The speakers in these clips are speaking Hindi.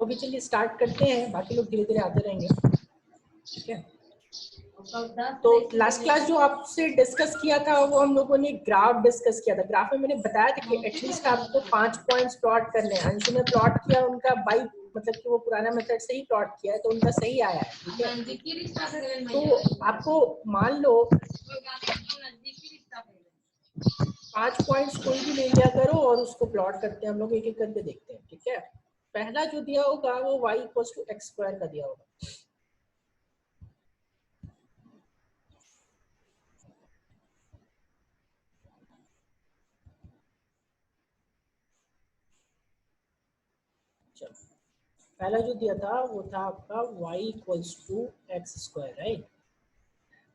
अभी चलिए स्टार्ट करते हैं, बाकी लोग धीरे धीरे आते रहेंगे। ठीक है, तो लास्ट क्लास जो आपसे डिस्कस किया था वो हम लोगों ने ग्राफ डिस्कस किया था। ग्राफ में मैंने बताया था कि एटलीस्ट आपको 5 पॉइंट्स प्लॉट करने हैं। अंशु ने प्लॉट किया उनका बाई, मतलब कि वो पुराना मेथड से ही प्लॉट किया है तो उनका सही आया है। ठीक है, तो आपको मान लो 5 पॉइंट्स कोई भी ले लिया करो और उसको प्लॉट करते हैं हम लोग, एक एक करके देखते हैं। ठीक है, पहला जो दिया होगा वो y equals to x square का दिया होगा। चलो, पहला जो दिया था वो था आपका y equals to x square, right.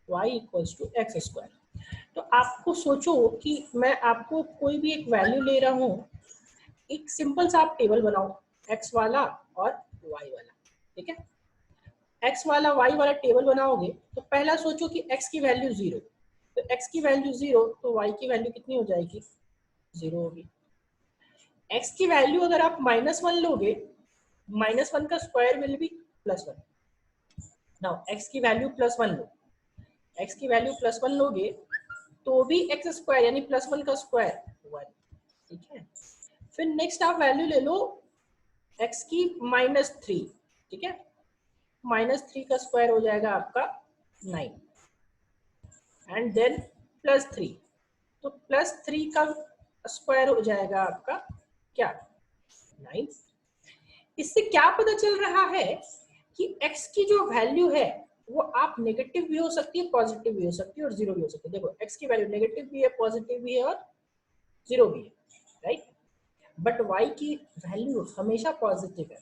y equals to x square. तो आपको सोचो कि मैं आपको कोई भी एक वैल्यू ले रहा हूँ, एक सिंपल सा आप टेबल बनाओ, x वाला और y वाला। ठीक है, x वाला y वाला टेबल बनाओगे तो पहला सोचो कि x की वैल्यू 0, तो x की वैल्यू 0 तो y की वैल्यू कितनी हो जाएगी, 0 होगी। x की वैल्यू अगर आप -1 लोगे, -1 का square will be +1। Now x की वैल्यू +1 लो, x की वैल्यू +1 लोगे तो भी एक्स स्क्वायर यानी +1 का स्क्वायर 1। ठीक है, फिर नेक्स्ट आप वैल्यू ले लो x की -3। ठीक है, -3 का स्क्वायर हो जाएगा आपका 9 एंड देन +3, तो +3 का स्क्वायर हो जाएगा आपका क्या, 9। इससे क्या पता चल रहा है कि x की जो वैल्यू है वो आप नेगेटिव भी हो सकती है, पॉजिटिव भी हो सकती है और 0 भी हो सकती है। देखो x की वैल्यू नेगेटिव भी है, पॉजिटिव भी है और 0 भी है, राइट। बट y की वैल्यू हमेशा पॉजिटिव है।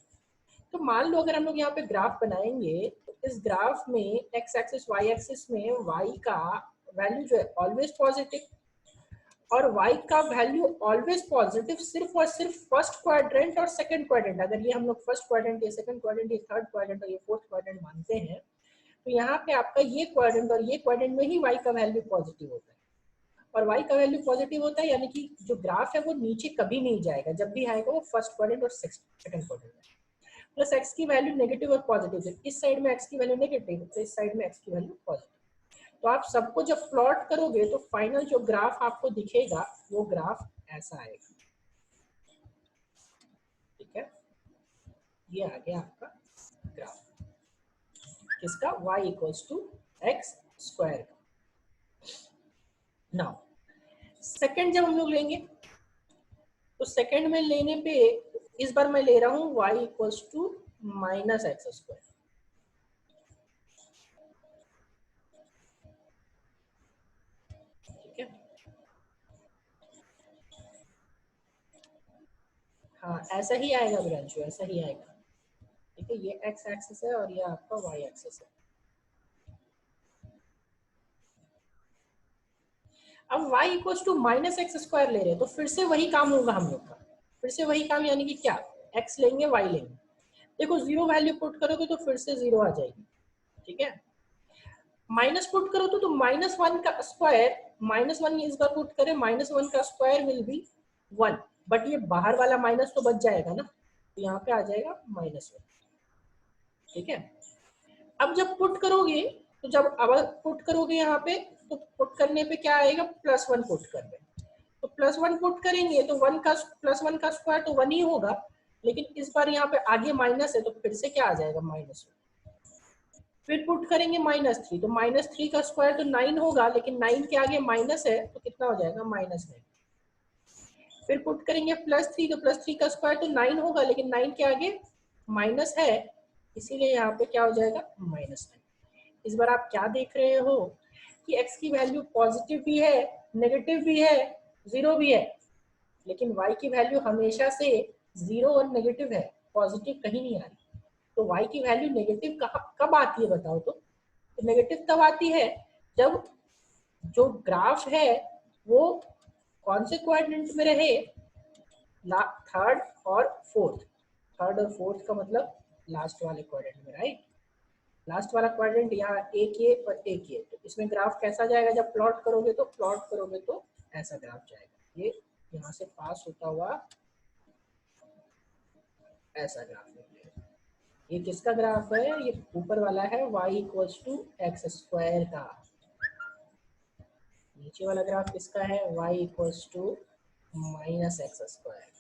तो मान लो अगर हम लोग यहाँ पे ग्राफ बनाएंगे तो इस ग्राफ में x एक्सिस y एक्सिस में y का वैल्यू जो है ऑलवेज पॉजिटिव और y का वैल्यू ऑलवेज पॉजिटिव सिर्फ और सिर्फ फर्स्ट क्वाड्रेंट और सेकंड क्वाड्रेंट। अगर ये हम लोग फर्स्ट क्वाड्रेंट, ये सेकंड क्वाड्रेंट, ये थर्ड क्वाड्रेंट और ये फोर्थ क्वाड्रेंट मानते हैं तो यहाँ पे आपका ये क्वाड्रेंट और ये क्वाड्रेंट में ही y का वैल्यू पॉजिटिव होता है। और y का वैल्यू पॉजिटिव होता है यानी कि जो ग्राफ है वो नीचे कभी नहीं जाएगा, जब भी आएगा वो फर्स्ट क्वाड्रेंट और सेकंड क्वाड्रेंट में। प्लस x की वैल्यू नेगेटिव और पॉजिटिव है, इस साइड में x की वैल्यू नेगेटिव तो इस साइड में x की वैल्यू पॉजिटिव। तो आप सबको जब प्लॉट करोगे तो फाइनल जो ग्राफ आपको दिखेगा वो ग्राफ ऐसा आएगा। ठीक है, ये आ गया आपका ग्राफ किसका, y equals to x square का। नाउ सेकंड जब हम लोग लेंगे तो सेकंड में लेने पे इस बार मैं ले रहा हूं y equals to -x square. ठीक है, हाँ ऐसा ही आएगा ब्रांचो, ऐसा ही आएगा। ठीक है, ये x एक्सिस है और ये आपका y एक्सिस है। अब y equals to -x square ले रहे हैं तो फिर से वही काम होगा हम लोग का, फिर से वही काम यानी कि क्या, x लेंगे y लेंगे। देखो 0 वैल्यू पुट करोगे तो फिर से 0 आ जाएगी। ठीक है, माइनस पुट करो तो -1 का स्क्वायर, -1 इस बार पुट करें, -1 का स्क्वायर विल बी 1, बट ये बाहर वाला माइनस तो बच जाएगा ना, तो यहाँ पे आ जाएगा -1। ठीक है, अब जब पुट करोगे तो जब अब पुट करोगे यहाँ पे तो पुट करने पे क्या आएगा, +1 पुट कर रहे, तो +1 पुट करेंगे तो +1 का स्क्वायर तो 1 ही होगा, लेकिन इस बार यहाँ पे आगे माइनस है तो फिर से क्या आ जाएगा, -1। फिर पुट करेंगे -3 तो -3 का स्क्वायर तो 9 होगा, लेकिन 9 के आगे माइनस है तो कितना हो जाएगा, -9। फिर पुट करेंगे +3 तो +3 का स्क्वायर तो 9 होगा, लेकिन 9 के आगे माइनस है, इसीलिए यहाँ पे क्या हो जाएगा, -9। इस बार आप क्या देख रहे हो कि x की वैल्यू पॉजिटिव भी है, नेगेटिव भी है, 0 भी है, लेकिन y की वैल्यू हमेशा से 0 और नेगेटिव है, पॉजिटिव कहीं नहीं आ रही। तो y की वैल्यू नेगेटिव कब आती है बताओ तो नेगेटिव तब आती है जब जो ग्राफ है वो कौन से क्वाड्रेंट में रहे, थर्ड और फोर्थ। थर्ड और फोर्थ का मतलब लास्ट वाले क्वाड्रेंट में, राइट। लास्ट वाला क्वाड्रेंट यहाँ एक ये और एक ये, तो इसमें ग्राफ कैसा जाएगा, जब प्लॉट करोगे तो ऐसा ग्राफ जाएगा, ये यहाँ से पास होता हुआ ऐसा ग्राफ निकलेगा। ये किसका ग्राफ है? ये ऊपर वाला है y equals to x square का। नीचे वाला ग्राफ किसका है? y equals to minus x square.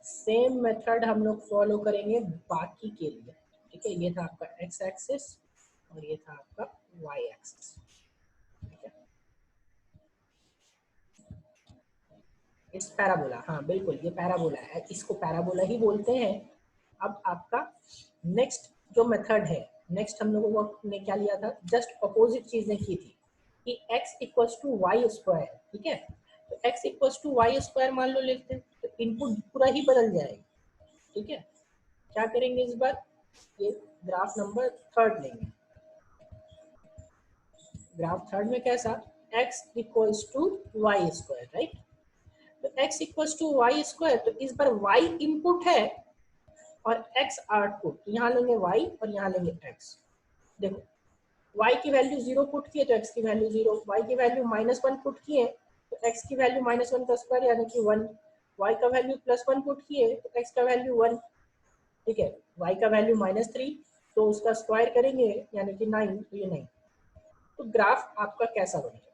Same method हम लोग फॉलो करेंगे बाकी के लिए। ठीक है, ये था आपका x एक्सिस और ये था आपका y एक्सिस। ठीक है, इस पैराबोला, हाँ बिल्कुल ये पैराबोला है, इसको पैराबोला ही बोलते हैं। अब आपका नेक्स्ट जो मेथड है, नेक्स्ट हम लोगों ने क्या लिया था? जस्ट अपोजिट चीजें की थी कि x equals to y square. ठीक है, तो x equals to y square मान लो लेते हैं, तो इनपुट पूरा ही बदल जाएगा। ठीक है, क्या करेंगे इस बार? ये ग्राफ नंबर थर्ड लेंगे। ग्राफ थर्ड में कैसा? x equals to y square, right? तो x equals to y square, तो इस बार y इनपुट है और x आउटपुट। यहाँ लेंगे y और यहाँ लेंगे x। देखो y की वैल्यू 0 पुट किए तो x की वैल्यू 0, y की वैल्यू -1 पुट किए तो x की वैल्यू -1 का स्क्वायर यानी कि 1, y का वैल्यू +1 पुट किए तो x का वैल्यू 1। ठीक है, y का वैल्यू -3 तो उसका स्क्वायर करेंगे यानी कि 9, तो ये 9। तो ग्राफ आपका कैसा बनेगा?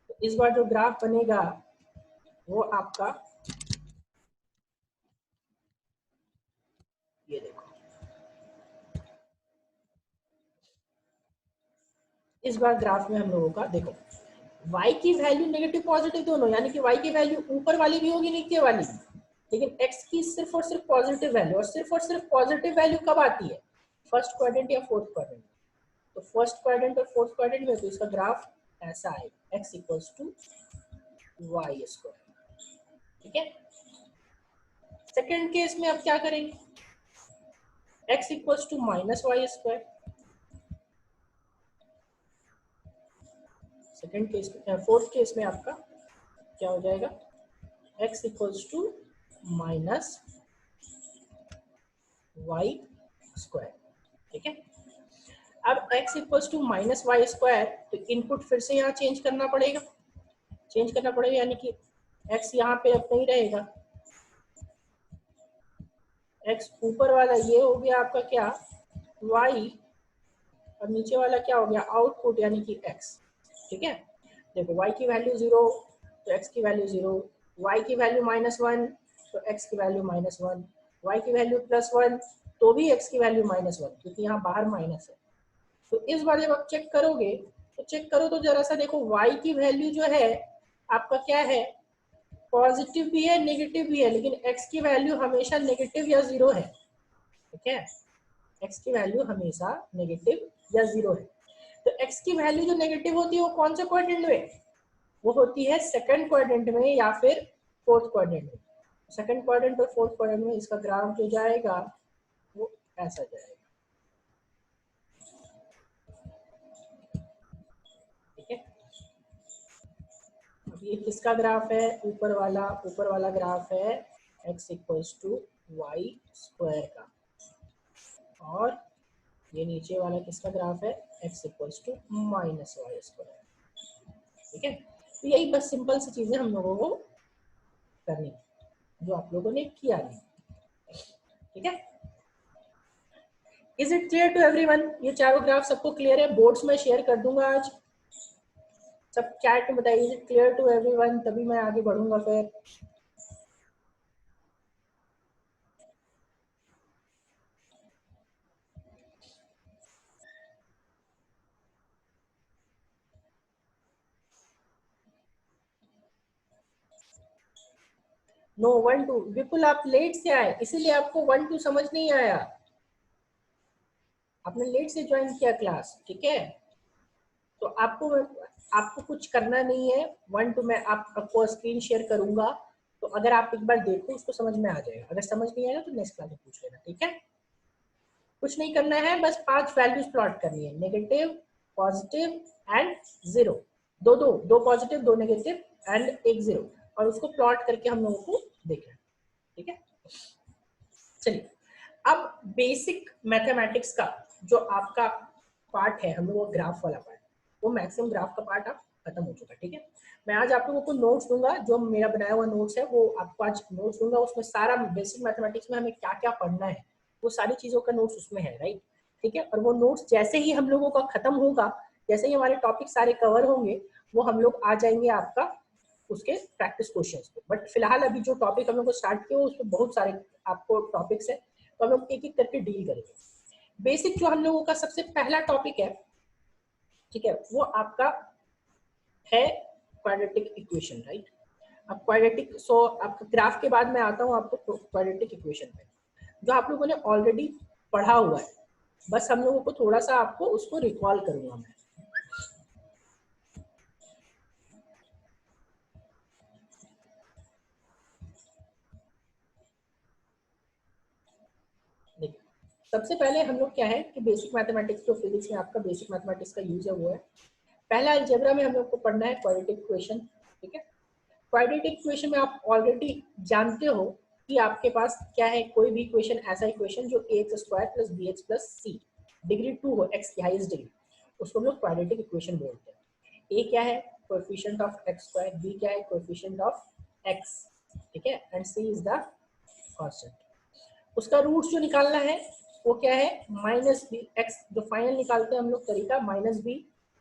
तो इस बार जो ग्राफ बनेगा वो आपका ये देखो, इस बार ग्राफ में हम लोगों का देखो y की वैल्यू नेगेटिव पॉजिटिव दोनों, यानी कि y की वैल्यू ऊपर वाली भी होगी नीचे वाली भी, लेकिन x की सिर्फ और सिर्फ पॉजिटिव वैल्यू, और सिर्फ पॉजिटिव वैल्यू कब आती है? फर्स्ट क्वाड्रेंट या फोर्थ क्वाड्रेंट। तो फर्स्ट क्वाड्रेंट और फोर्थ क्वाड्रेंट में तो इसका ग्राफ ऐसा आएगा, x equals to y square. ठीक है, सेकेंड केस में अब क्या करेंगे? x equals to minus y square. Second case में, फोर्थ केस में आपका क्या हो जाएगा? x equals to minus y square. ठीक है, अब x equals to minus y square, तो इनपुट फिर से यहाँ चेंज करना पड़ेगा, यानी कि x यहाँ पे अब नहीं रहेगा, x ऊपर वाला ये हो गया आपका क्या? y, और नीचे वाला क्या हो गया? आउटपुट यानी कि x। ठीक है, देखो y की वैल्यू 0 तो x की वैल्यू 0, y की वैल्यू -1 तो x की वैल्यू -1, y की वैल्यू +1 तो भी x की वैल्यू -1, क्योंकि यहाँ बाहर माइनस है। तो इस बार जब आप चेक करोगे तो चेक करो तो जरा सा देखो y की वैल्यू जो है आपका क्या है? पॉजिटिव भी है नेगेटिव भी है, लेकिन x की वैल्यू हमेशा नेगेटिव या 0 है। ठीक है, x की वैल्यू हमेशा नेगेटिव या 0 है। तो x की वैल्यू जो नेगेटिव होती है वो कौन से क्वाड्रेंट में? वो होती है सेकंड क्वाड्रेंट में या फिर फोर्थ क्वाड्रेंट में। सेकंड क्वाड्रेंट और फोर्थ क्वाड्रेंट में इसका ग्राफ जो जाएगा वो ऐसा जाएगा। ठीक है, अब ये किसका ग्राफ है? ऊपर वाला ग्राफ है x equals to y square का, और ये नीचे वाला किसका ग्राफ है? x equals to minus y square. ठीक है, तो यही बस सिंपल सी चीजें हम लोगों को करनी जो आप लोगों ने किया नहीं। ठीक है, is it clear to everyone? ये चारों ग्राफ सबको क्लियर है? बोर्ड्स में शेयर कर दूंगा आज, सब चैट में बताइए is it clear to everyone, तभी मैं आगे बढ़ूंगा फिर। नो 1 2, विपुल आप लेट से आए इसीलिए आपको 1 2 समझ नहीं आया, आपने लेट से ज्वाइन किया क्लास। ठीक है, तो आपको कुछ करना नहीं है। 1 2 मैं आपको स्क्रीन शेयर करूंगा, तो अगर आप एक बार देखो उसको समझ में आ जाएगा, अगर समझ नहीं आएगा तो नेक्स्ट क्लास में पूछ लेना। ठीक है, कुछ नहीं करना है, बस 5 वैल्यूज प्लॉट करनी है, नेगेटिव, पॉजिटिव एंड 0। दो पॉजिटिव, 2 नेगेटिव एंड 1 0, और उसको प्लॉट करके हम लोगों को देखना है। ठीक है, चलिए अब बेसिक मैथमेटिक्स का जो आपका पार्ट है, हम लोग ग्राफ वाला पार्ट, वो मैक्सिमम ग्राफ का पार्ट आप खत्म हो चुका है। ठीक है, मैं आज आप लोगों को नोट्स दूंगा, जो मेरा बनाया हुआ नोट्स है वो आपको आज नोट्स दूंगा। उसमें सारा बेसिक मैथमेटिक्स में हमें क्या क्या पढ़ना है वो सारी चीजों का नोट्स उसमें है, राइट। ठीक है, और वो नोट्स जैसे ही हम लोगों का खत्म होगा, जैसे ही हमारे टॉपिक सारे कवर होंगे, वो हम लोग आ जाएंगे आपका उसके प्रैक्टिस क्वेश्चंस पे। बट फिलहाल अभी जो टॉपिक हम लोग को स्टार्ट किया उसमें बहुत सारे आपको टॉपिक्स है, तो हम लोग एक एक करके डील करेंगे। बेसिक जो हम लोगों का सबसे पहला टॉपिक है, ठीक है, वो आपका है क्वाड्रेटिक इक्वेशन, राइट। अब क्वाड्रेटिक, सो आपका ग्राफ के बाद मैं आता हूँ आपको क्वाड्रेटिक इक्वेशन पे, जो आप लोगों ने ऑलरेडी पढ़ा हुआ है, बस हम लोगों को थोड़ा सा आपको उसको रिकॉल करूंगा मैं। देखिए, सबसे पहले हम लोग क्या है कि बेसिक मैथमेटिक्स, जो फिजिक्स में आपका बेसिक मैथमेटिक्स का यूज है वो है, पहला अलजेब्रा में हम लोग को पढ़ना है क्वाड्रेटिक इक्वेशन। ठीक है, क्वाड्रेटिक इक्वेशन में आप ऑलरेडी जानते हो कि आपके पास क्या है, कोई भी इक्वेशन, ऐसा इक्वेशन जो ax square plus bx plus c degree 2 हो, x की हाईएस्ट डिग्री, उसको हम लोग क्वाड्रेटिक इक्वेशन बोलते हैं। a क्या है, coefficient of x square, b क्या है, कोएफिशिएंट ऑफ x, ठीक है, and c is the constant. उसका रूट्स जो निकालना है वो क्या है, माइनस बी एक्स, जो फाइनल निकालते हैं हम लोग तरीका, minus b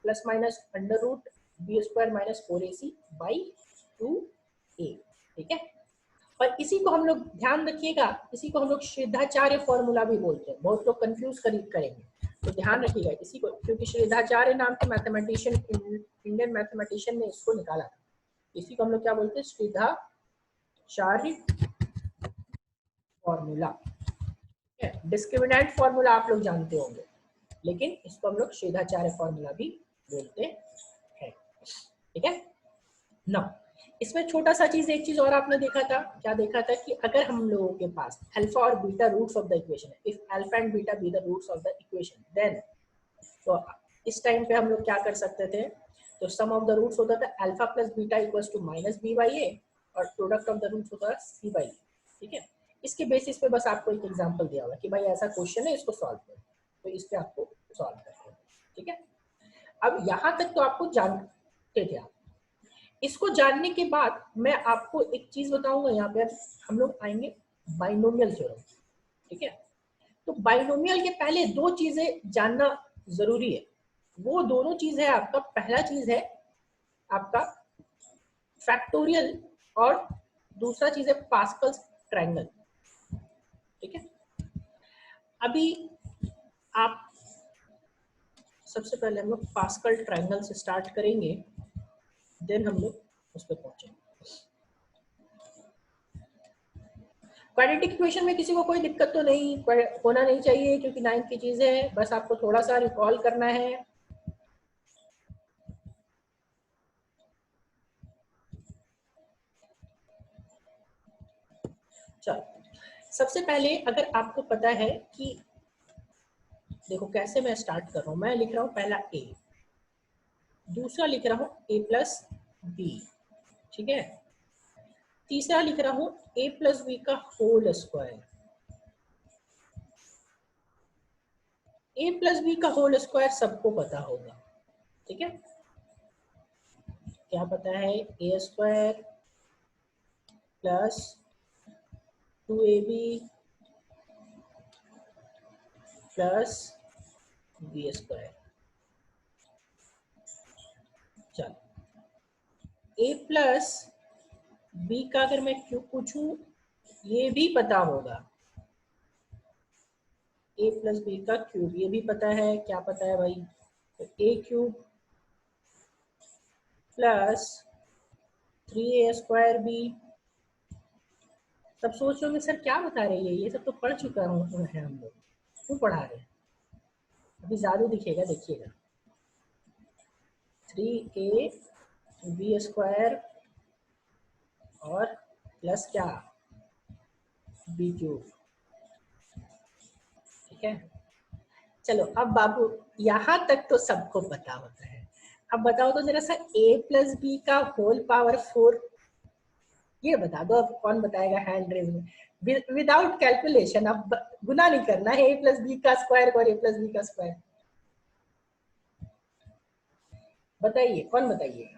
plus minus under root b square minus 4ac by 2a। ठीक है, और इसी को हम लोग ध्यान रखिएगा, इसी को हम लोग श्रीधाचार्य फॉर्मूला भी बोलते हैं, बहुत लोग कंफ्यूज करेंगे, तो ध्यान रखिएगा इसी को, क्योंकि श्रीधाचार्य नाम के मैथमेटिशियन, इंडियन मैथमेटिशियन ने इसको निकाला था। इसी को हम लोग क्या बोलते हैं, श्रीधाचार्य फॉर्मूला। डिस्क्रिमिनेंट फॉर्मूला आप लोग जानते होंगे, लेकिन इसको हम लोग श्रीधाचार्य फॉर्मूला भी बोलते हैं। ठीक है ना, इसमें छोटा सा चीज, एक चीज और आपने देखा था, क्या देखा था कि अगर हम लोगों के पास अल्फा और beta roots of the equation है, if alpha and beta be the roots of the equation, then तो इस टाइम पे हम लोग क्या कर सकते थे, तो सम ऑफ द रूट्स होता था alpha plus beta equals to minus B by A, और प्रोडक्ट ऑफ द रूट्स होता है सी बाई। ठीक है, इसके बेसिस पे बस आपको एक एग्जांपल दिया हुआ कि भाई ऐसा क्वेश्चन है, इसको सॉल्व करो, तो इस पे आपको सॉल्व करना है। ठीक है, अब यहाँ तक तो आपको जानते थे आप। इसको जानने के बाद मैं आपको एक चीज बताऊंगा, यहाँ पे हम लोग आएंगे बाइनोमियल थ्योरम। ठीक है, तो बाइनोमियल के पहले दो चीजें जानना जरूरी है, वो दोनों चीज है आपका, पहला चीज है आपका फैक्टोरियल, और दूसरा चीज है पास्कल्स ट्रायंगल। ठीक है, अभी आप सबसे पहले हम लोग पास्कल ट्रायंगल से स्टार्ट करेंगे, देन हम लोग उस पर पहुंचेंगे। क्वाड्रेटिक इक्वेशन में किसी को कोई दिक्कत तो नहीं होना नहीं चाहिए, क्योंकि 9th की चीजें है, बस आपको थोड़ा सा रिकॉल करना है। चलो, सबसे पहले अगर आपको पता है कि, देखो कैसे मैं स्टार्ट कर रहा हूं, मैं लिख रहा हूं पहला a, दूसरा लिख रहा हूं a प्लस बी, ठीक है, तीसरा लिख रहा हूं a प्लस बी का whole square. a plus b का होल स्क्वायर सबको पता होगा, ठीक है, क्या पता है, a square plus 2ab plus b square. चलो, a प्लस बी का अगर मैं क्यूब पूछूं, ये भी पता होगा, a प्लस बी का क्यूब, ये भी पता है, क्या पता है भाई, तो a cube plus 3a square b. सब सोच रहे होंगे सर क्या बता रहे हैं, ये सब तो पढ़ चुका है हम लोग, क्यों पढ़ा रहे हैं, अभी जादू दिखेगा, देखिएगा, 3a बी स्क्वायर और प्लस क्या, बी क्यूब। ठीक है, चलो अब बाबू यहाँ तक तो सबको पता होता है, अब बताओ तो जरा सा a प्लस बी का होल पावर 4, ये बता दो, अब कौन बताएगा हैंड रेज में, विदाउट कैलकुलेशन, अब गुना नहीं करना है, a प्लस बी का स्क्वायर और a प्लस बी का स्क्वायर, बताइए कौन बताइए।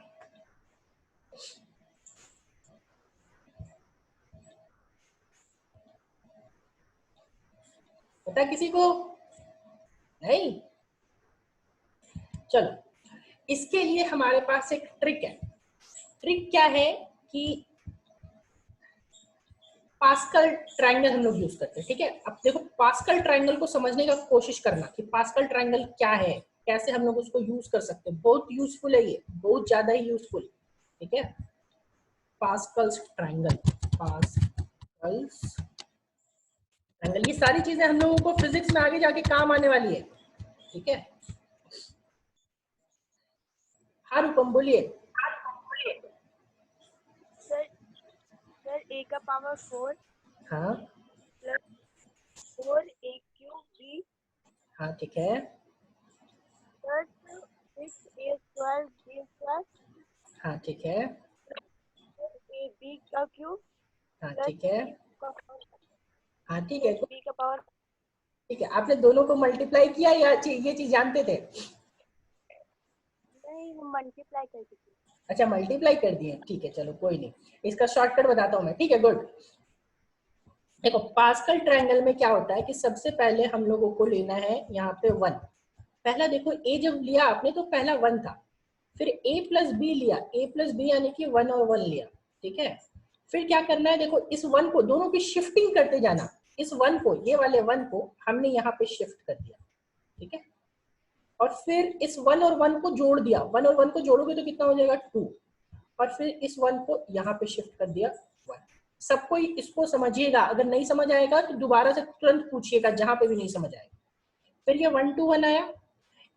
पता किसी को? नहीं? चलो, इसके लिए हमारे पास एक ट्रिक है। ट्रिक क्या है कि पास्कल ट्रायंगल हम लोग यूज करते हैं, ठीक है। अब देखो, पास्कल ट्रायंगल को समझने का कोशिश करना कि पास्कल ट्रायंगल क्या है, कैसे हम लोग उसको यूज कर सकते हैं। बहुत यूजफुल है ये, बहुत ज्यादा ही यूजफुल, ठीक है। पास्कल्स ट्रायंगल, पास्कल्स ट्रायंगल, ये सारी चीजें हम लोगों को फिजिक्स में आगे जाके काम आने वाली है, ठीक है। हाँ रूपम बोलिए। सर a का पावर 4 हाँ प्लस 4a³ b। हाँ ठीक है। प्लस 6a² b² हाँ ठीक है। ab का क्यूब हाँ प्लस ठीक है। हाँ ठीक है, b का पावर। ठीक है। आपने दोनों को मल्टीप्लाई किया या ये चीज जानते थे? नहीं, हम मल्टीप्लाई कर दीजिए। अच्छा, मल्टीप्लाई कर दिए, ठीक है। चलो कोई नहीं, इसका शॉर्टकट बताता हूँ मैं, ठीक है। गुड। देखो, पास्कल ट्रायंगल में क्या होता है कि सबसे पहले हम लोगों को लेना है यहाँ पे 1। पहला देखो, a जब लिया आपने तो पहला 1 था, फिर a प्लस बी लिया, a प्लस बी यानी कि 1 और 1 लिया, ठीक है। फिर क्या करना है, देखो इस 1 को, दोनों की शिफ्टिंग करते जाना। इस 1 को, ये वाले 1 को हमने यहाँ पे शिफ्ट कर दिया, ठीक है। और फिर इस 1 और 1 को जोड़ दिया, 1 और 1 को जोड़ोगे तो कितना हो जाएगा 2। और फिर इस 1 को यहाँ पे शिफ्ट कर दिया 1। सब कोई इसको समझिएगा, अगर नहीं समझ आएगा तो दोबारा से तुरंत पूछिएगा जहां पे भी नहीं समझ आएगा। फिर ये 1 2 1 आया,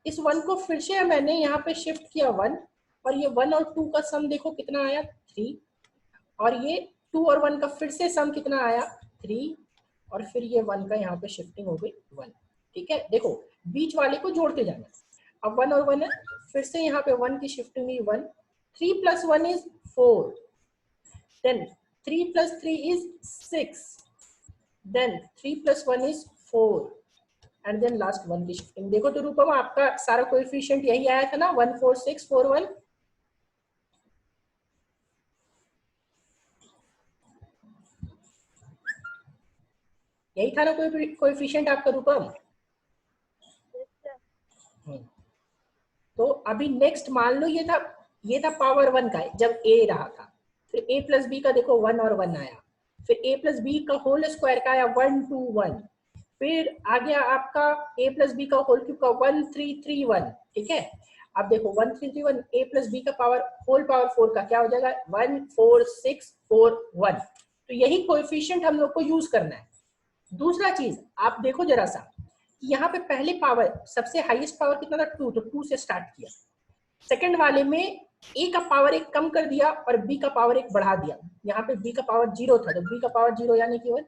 इस 1 को फिर से मैंने यहाँ पे शिफ्ट किया 1, और ये 1 और 2 का सम देखो कितना आया 3, और ये 2 और 1 का फिर से सम कितना आया 3, और फिर ये 1 का यहाँ पे शिफ्टिंग हो गई 1, ठीक है। देखो बीच वाले को जोड़ते जाना, अब 1 और 1 है, फिर से यहाँ पे 1 की शिफ्टिंग हुई 1, 3 plus 1 is 4, then 3 plus 3 is 6, then 3 plus 1 is 4, and then last 1 की शिफ्टिंग। देखो तो रूपम, आपका सारा कोएफिशिएंट यही आया था ना, 1 4 6 4 1। यही था ना कोई कोएफिशिएंट आपका रूपम? तो अभी नेक्स्ट मान लो ये था पावर 1 का जब a रहा था, फिर a प्लस बी का देखो 1 और 1 आया, फिर a प्लस बी का होल स्क्वायर का आया 1 2 1, फिर आ गया आपका a प्लस बी का होल क्यूब का 1 3 3 1, ठीक है। अब देखो 1 3 3 1, a प्लस बी का पावर होल पावर 4 का क्या हो जाएगा 1 4 6 4 1। तो यही कोएफिशिएंट हम लोग को यूज करना है। दूसरा चीज आप देखो जरा सा, यहाँ पे पहले पावर सबसे हाईएस्ट पावर कितना था 2, तो 2 से स्टार्ट किया। सेकंड वाले में a का पावर 1 कम कर दिया और b का पावर 1 बढ़ा दिया। यहाँ पे b का पावर 0 था तो b का पावर 0 यानी कि 1।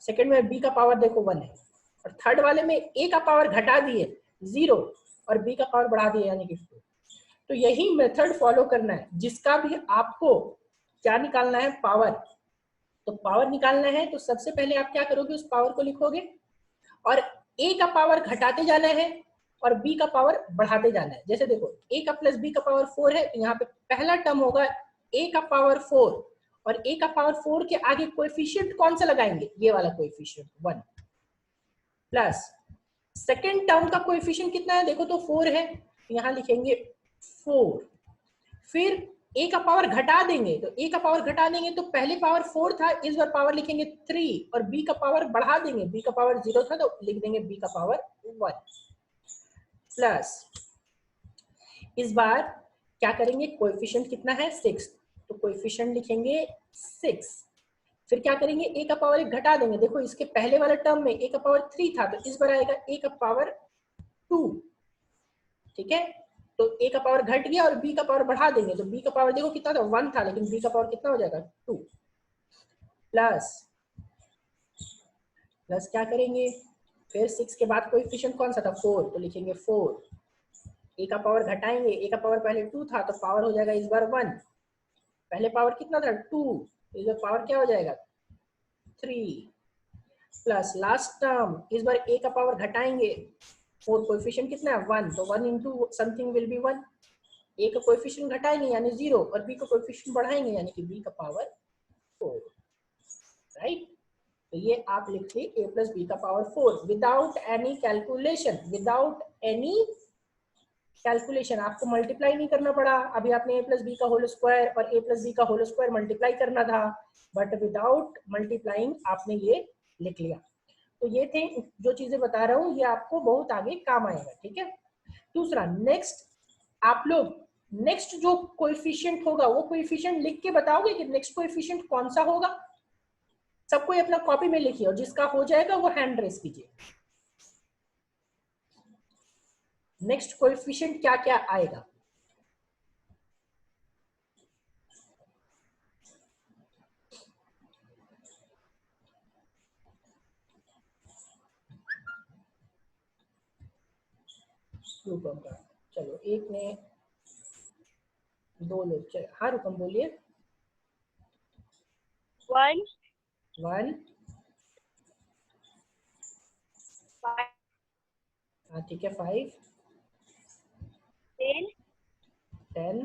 सेकंड में b का पावर देखो 1 है, और थर्ड वाले में a का पावर घटा दिए 0 और b का पावर बढ़ा दिए यानी कि 4। तो यही मेथड फॉलो करना है, जिसका भी आपको क्या निकालना है पावर। तो पावर निकालना है तो सबसे पहले आप क्या करोगे, उस पावर को लिखोगे और a का पावर घटाते जाना है और b का पावर बढ़ाते जाना है। जैसे देखो a का प्लस b का पावर 4 है, तो यहाँ पे पहला टर्म होगा a का पावर 4, और a का पावर 4 के आगे कोएफिशिएंट कौन सा लगाएंगे, ये वाला कोएफिशिएंट 1, प्लस सेकेंड टर्म का कोएफिशिएंट कितना है देखो तो 4 है, यहाँ लिखेंगे 4। फिर a का पावर घटा देंगे, तो a का पावर घटा देंगे तो पहले पावर 4 था, इस बार पावर लिखेंगे 3, और b का पावर बढ़ा देंगे, b का पावर 0 था तो लिख देंगे b का पावर 1, प्लस इस बार क्या करेंगे, कोएफिशिएंट कितना है 6, तो कोएफिशिएंट लिखेंगे 6। फिर क्या करेंगे, a का पावर 1 घटा देंगे, देखो इसके पहले वाले टर्म में a का पावर 3 था तो इस बार आएगा a का पावर 2, ठीक है। तो a का पावर घट गया और b का पावर बढ़ा देंगे, तो b का पावर देखो कितना था 1 था, लेकिन b का पावर कितना हो जाएगा 2, प्लस प्लस क्या करेंगे, फिर 6 के बाद कोएफिशिएंट कौन सा था 4, तो लिखेंगे 4। a का पावर घटाएंगे, a का पावर पहले 2 था तो पावर हो जाएगा इस बार 1, पहले पावर कितना था 2, तो इस बार पावर क्या हो जाएगा 3, प्लस लास्ट टर्म इस बार a का पावर घटाएंगे, 4 कोएफिशिएंट कितना है 1, तो 1 इंटू समथिंग विल बी 1, ए का कोएफिशिएंट घटाएंगे यानी 0 और बी का कोएफिशिएंट बढ़ाएंगे यानी कि बी का पावर 4, राइट। तो ये आप लिखिए a प्लस बी का power 4 without any calculation, without any calculation. आपको मल्टीप्लाई नहीं करना पड़ा, अभी आपने a प्लस बी का होल स्क्वायर और a प्लस बी का होल स्क्वायर मल्टीप्लाई करना था, बट विदाउट मल्टीप्लाइंग आपने ये लिख लिया। तो ये थे जो चीजें बता रहा हूँ, ये आपको बहुत आगे काम आएगा, ठीक है। दूसरा, नेक्स्ट आप लोग नेक्स्ट जो कोएफिशिएंट होगा वो कोएफिशिएंट लिख के बताओगे कि नेक्स्ट कोएफिशिएंट कौन सा होगा। सबको अपना कॉपी में लिखिए और जिसका हो जाएगा वो हैंड रेस कीजिए। नेक्स्ट कोएफिशिएंट क्या क्या आएगा। रूपम का, चलो एक ने 2 लोग, चलो हाँ रूपम बोलिए। 1 1, 5 हाँ ठीक है, 5 10 10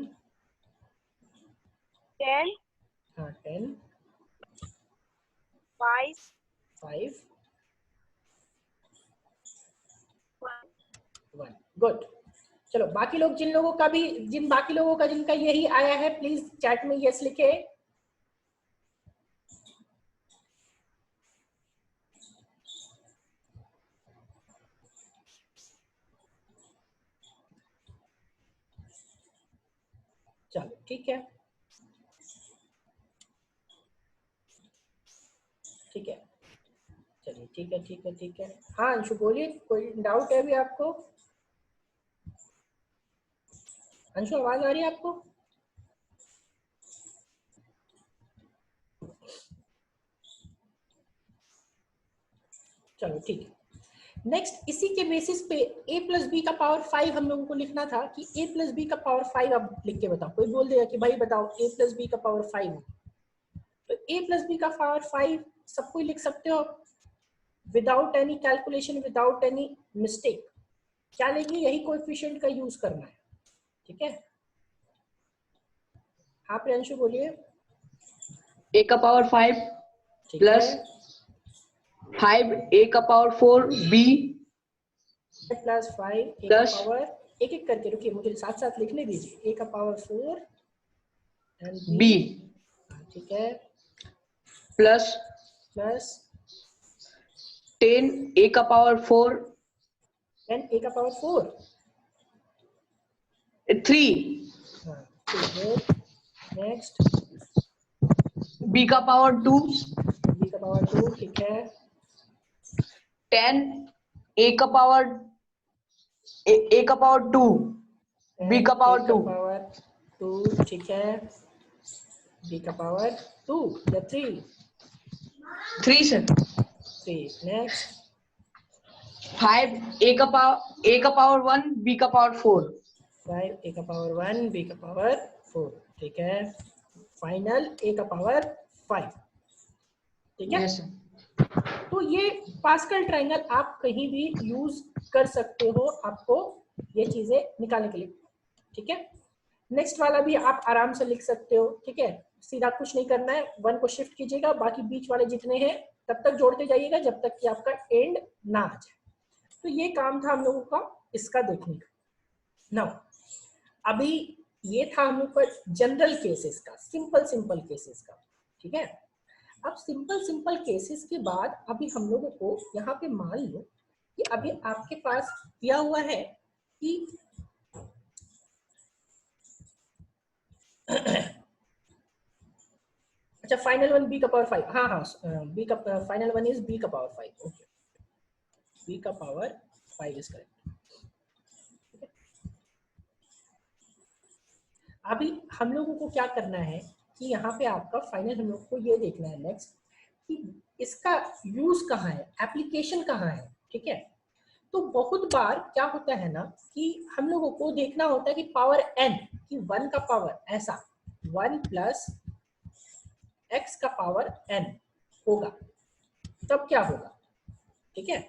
10 हाँ 10 5 5 1 1, गुड। चलो बाकी लोग, जिन बाकी लोगों का जिनका यही आया है प्लीज चैट में यस लिखे। चलो ठीक है, ठीक है, चलिए ठीक है, ठीक है, ठीक है। हाँ अंशु बोलिए, कोई डाउट है अभी आपको? अंशु आवाज आ रही है आपको? चलो ठीक है। नेक्स्ट इसी के बेसिस पे a प्लस बी का पावर 5 हम लोगों को लिखना था कि a प्लस बी का पावर 5 अब लिख के बताओ। कोई बोल देगा कि भाई बताओ a प्लस बी का पावर 5, तो a प्लस बी का पावर 5 सब कोई लिख सकते हो without any calculation, without any mistake. क्या लेंगे, यही कोएफिशिएंट का यूज करना है, ठीक है। हाँ प्रियांशु बोलिए। a का पावर 5 प्लस 5 a का पावर 4 b प्लस 5 a का प्लस पावर, एक एक करके रुकिए, मुझे साथ साथ लिखने दीजिए। a का पावर 4 एंड b ठीक है, प्लस प्लस 10 a का पावर 4 एंड a का पावर 4 3 हाँ ठीक है। नेक्स्ट b का पावर 2 b का पावर 2 ठीक है, 10 a का पावर a का पावर 2 b का पावर 2 ठीक है, b का पावर 2 या 3 सर 3। नेक्स्ट 5 a का पावर 1 b का पावर 4 5 a का पावर 1 b का पावर 4 ठीक है, फाइनल a का पावर 5, ठीक है। Yes sir. तो ये पास्कल ट्रायंगल आप कहीं भी यूज कर सकते हो आपको ये चीजें निकालने के लिए, ठीक है। नेक्स्ट वाला भी आप आराम से लिख सकते हो, ठीक है। सीधा कुछ नहीं करना है, 1 को शिफ्ट कीजिएगा, बाकी बीच वाले जितने हैं तब तक जोड़ते जाइएगा जब तक कि आपका एंड ना आ जाए। तो ये काम था हम लोगों का इसका देखने का। नाउ अभी ये था हम लोग का जनरल केसेस का, सिंपल केसेस का, ठीक है। अब सिंपल केसेस के बाद अभी हम लोगों को यहाँ पे मान लो कि अभी आपके पास दिया हुआ है कि अच्छा फाइनल वन बी का पावर 5, हाँ हाँ बी का फाइनल वन इज बी का पावर 5, ओके बी का पावर 5 इज करेक्ट। अभी हम लोगों को क्या करना है कि यहाँ पे आपका फाइनल हम लोग को ये देखना है नेक्स्ट कि इसका यूज कहाँ है, एप्लीकेशन कहाँ है, ठीक है। तो बहुत बार क्या होता है ना कि हम लोगों को देखना होता है कि पावर n कि 1 का पावर ऐसा 1 प्लस x का पावर n होगा, तब क्या होगा, ठीक है।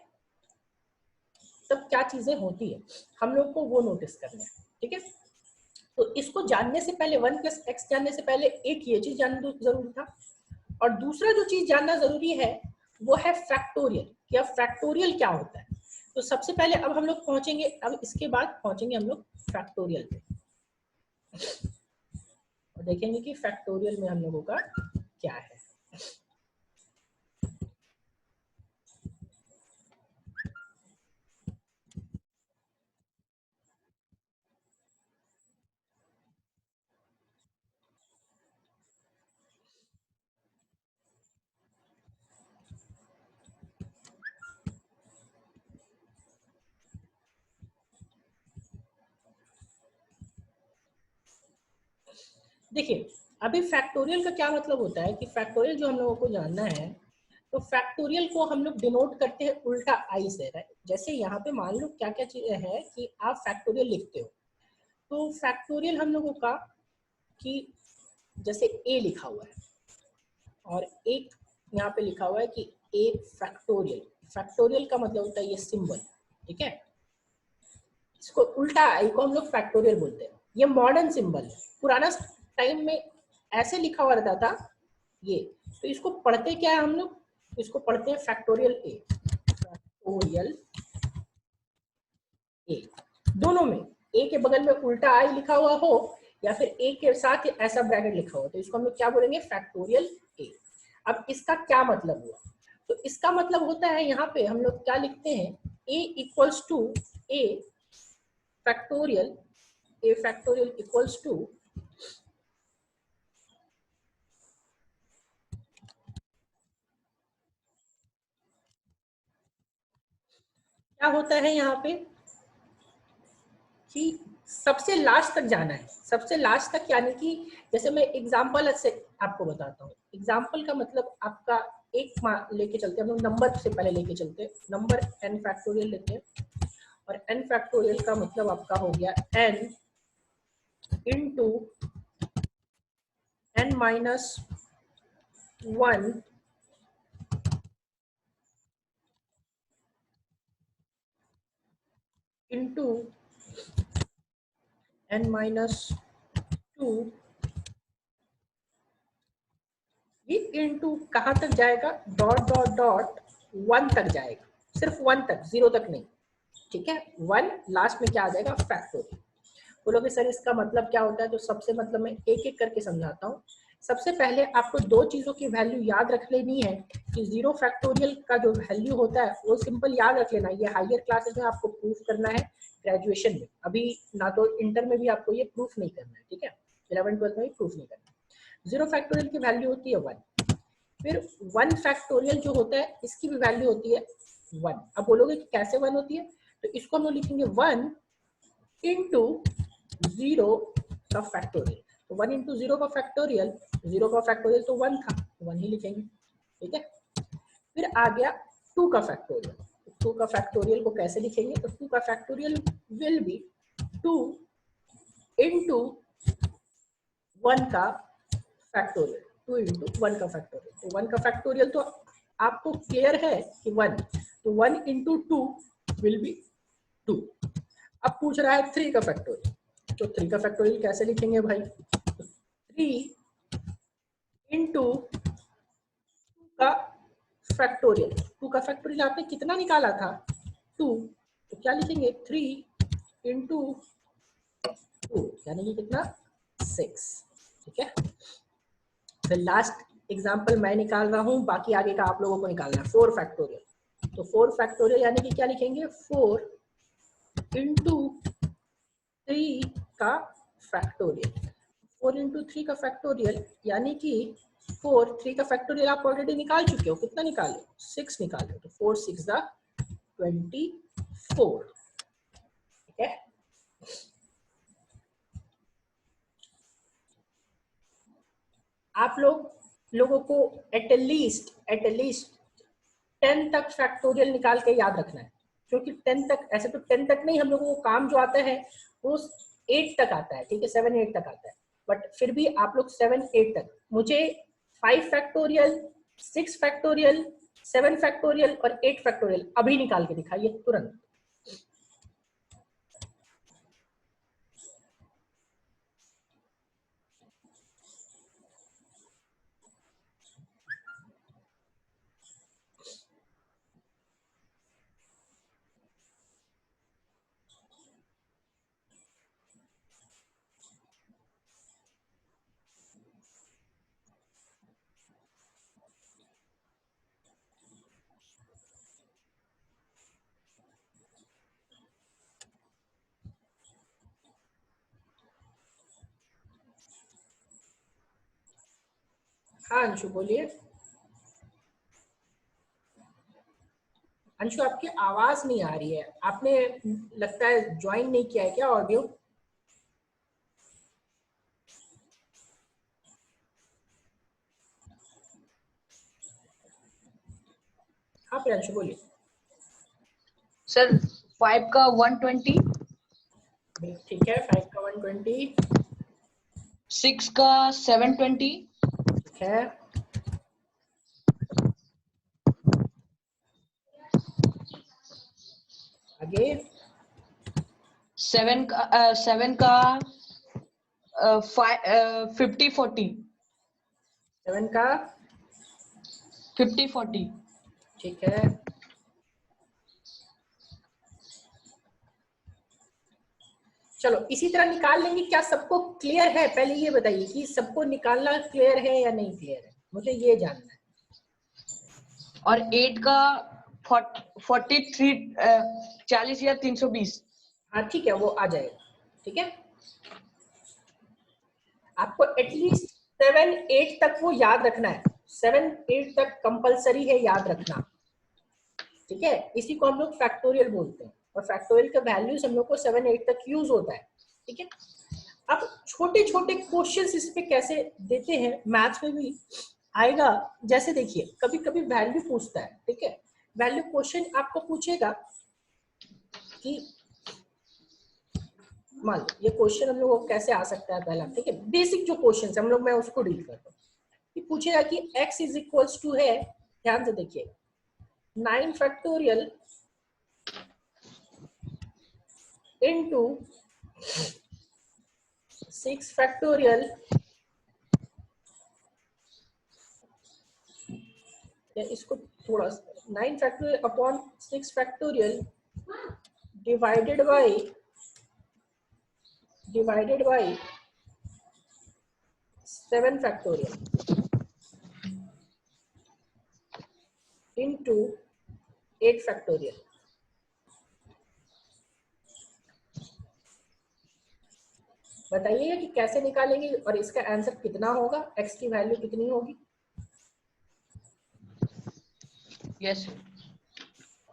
तब क्या चीजें होती है हम लोग को वो नोटिस करना है, ठीक है। तो इसको जानने से पहले 1 + x जानने से पहले एक ये चीज जानना जरूरी था, और दूसरा जो चीज जानना जरूरी है वो है फैक्टोरियल, कि अब फैक्टोरियल क्या होता है। तो सबसे पहले अब हम लोग पहुंचेंगे, अब इसके बाद पहुंचेंगे हम लोग फैक्टोरियल पे और देखेंगे कि फैक्टोरियल में हम लोगों का क्या है। देखिए अभी फैक्टोरियल का क्या मतलब होता है कि फैक्टोरियल जो हम लोगों को जानना है, तो फैक्टोरियल को हम लोग डिनोट करते हैं उल्टा आई से, राइट। जैसे यहाँ पे मान लो क्या क्या चीजें है कि आप फैक्टोरियल लिखते हो, तो फैक्टोरियल हम लोगों का कि जैसे ए लिखा हुआ है और एक यहाँ पे लिखा हुआ है कि ए फैक्टोरियल। फैक्टोरियल का मतलब होता है ये सिंबल, ठीक है। इसको उल्टा आई को हम लोग फैक्टोरियल बोलते हैं। ये मॉडर्न सिंबल है, पुराना टाइम में ऐसे लिखा हुआ रहता था ये। तो इसको पढ़ते क्या है हम लोग, इसको पढ़ते हैं फैक्टोरियल ए, फैक्टोरियल ए। दोनों में ए के बगल में उल्टा आई लिखा हुआ हो या फिर ए के साथ ऐसा ब्रैकेट लिखा हो, तो इसको हम लोग क्या बोलेंगे, फैक्टोरियल ए। अब इसका क्या मतलब हुआ, तो इसका मतलब होता है यहाँ पे हम लोग क्या लिखते हैं, a equals to A factorial, a factorial equals to क्या होता है यहाँ पे कि सबसे लास्ट तक जाना है। सबसे लास्ट तक यानी कि जैसे मैं एग्जांपल से आपको बताता हूँ। एग्जांपल का मतलब आपका एक लेके चलते हैं हम लोग, नंबर से पहले लेके चलते हैं, नंबर n फैक्टोरियल लेते हैं और n फैक्टोरियल का मतलब आपका हो गया n into n minus 1 into n minus 2, ये इंटू कहाँ तक जाएगा, डॉट डॉट डॉट 1 तक जाएगा, सिर्फ 1 तक, 0 तक नहीं, ठीक है। 1 लास्ट में क्या आ जाएगा, फैक्टोरियल। बोलोगे सर इसका मतलब क्या होता है, तो सबसे मतलब मैं एक एक करके समझाता हूँ। सबसे पहले आपको दो चीजों की वैल्यू याद रख लेनी है कि 0 फैक्टोरियल का जो वैल्यू होता है वो सिंपल याद रख लेना। ये हायर क्लासेस में आपको प्रूफ करना है, ग्रेजुएशन में अभी ना, तो इंटर में भी आपको ये प्रूफ नहीं करना है, ठीक है। 11-12 में भी प्रूफ नहीं करना है। 0 फैक्टोरियल की वैल्यू होती है 1, फिर 1 फैक्टोरियल जो होता है इसकी भी वैल्यू होती है 1। अब बोलोगे कि कैसे 1 होती है, तो इसको हम लोग लिखेंगे 1 इंटू 0 का फैक्टोरियल। तो 1 इंटू 0 का फैक्टोरियल, 0 का फैक्टोरियल तो 1 था, 1 ही लिखेंगे, ठीक है। फिर आ गया 2 का फैक्टोरियल। 2 का फैक्टोरियल को कैसे लिखेंगे, तो 2 का फैक्टोरियल विल बी 2 इंटू 1 का फैक्टोरियल, 2 इंटू 1 का फैक्टोरियल। तो 1 का फैक्टोरियल तो आपको क्लियर है कि 1, तो 1 इंटू 2 विल बी 2। अब पूछ रहा है 3 का फैक्टोरियल, तो 3 का फैक्टोरियल कैसे लिखेंगे भाई, तो 3 इंटू 2 का फैक्टोरियल। 2 का फैक्टोरियल आपने कितना निकाला था, 2, तो क्या लिखेंगे 3 इंटू 2 यानी कि कितना, 6, ठीक है। फिर लास्ट एग्जाम्पल मैं निकाल रहा हूं, बाकी आगे का आप लोगों को निकालना है, 4 फैक्टोरियल। तो 4 फैक्टोरियल यानी कि क्या लिखेंगे, 4 इंटू 3 का फैक्टोरियल। 4 इंटू 3 का फैक्टोरियल यानी कि 4, 3 का फैक्टोरियल आप ऑलरेडी निकाल चुके हो, कितना निकाले, 6 निकाले, तो 4 6 24, ठीक है। आप लोगों को एटलीस्ट 10 तक फैक्टोरियल निकाल के याद रखना है, क्योंकि 10 तक, ऐसे तो 10 तक नहीं, हम लोगों को काम जो आता है वो 8 तक आता है, ठीक है, 7 8 तक आता है, बट फिर भी आप लोग 7 8 तक, मुझे 5 फैक्टोरियल, 6 फैक्टोरियल, 7 फैक्टोरियल और 8 फैक्टोरियल अभी निकाल के दिखाइए, तुरंत। हाँ अंशु बोलिए। अंशु आपकी आवाज नहीं आ रही है, आपने लगता है ज्वाइन नहीं किया है क्या ऑडियो? हाँ प्रियांशु बोलिए। सर 5 का 120, ठीक है 5 का 120, 6 का 720, ठीक है आगे 7 का 50-40, 7 का 50-40, ठीक है चलो इसी तरह निकाल लेंगे। क्या सबको क्लियर है? पहले ये बताइए कि सबको निकालना क्लियर है या नहीं क्लियर है, मुझे ये जानना है। और 8 का 43, 40 या 320। हाँ ठीक है वो आ जाएगा। ठीक है आपको एटलीस्ट 7-8 तक वो याद रखना है, 7-8 तक कंपलसरी है याद रखना। ठीक है इसी को हम लोग फैक्टोरियल बोलते हैं और फैक्टोरियल का वैल्यूज हम लोग को 7-8 तक यूज होता है। ठीक है अब छोटे छोटे क्वेश्चंस इस पे कैसे देते हैं मैथ्स में भी आएगा। जैसे देखिए कभी कभी वैल्यू पूछता है, ठीक है वैल्यू क्वेश्चन आपको पूछेगा कि मान लो ये क्वेश्चन हम लोग को कैसे आ सकता है पहला, ठीक है बेसिक जो क्वेश्चन हम लोग मैं उसको डील करता हूँ। ये पूछेगा कि x इज इक्वल्स टू है, ध्यान से देखिए 9 फैक्टोरियल इनटू 6 फैक्टोरियल या इसको थोड़ा 9 factorial upon 6 factorial divided by 7 factorial into 8 factorial. बताइए कि कैसे निकालेंगे और इसका आंसर कितना होगा, x की वैल्यू कितनी होगी? यस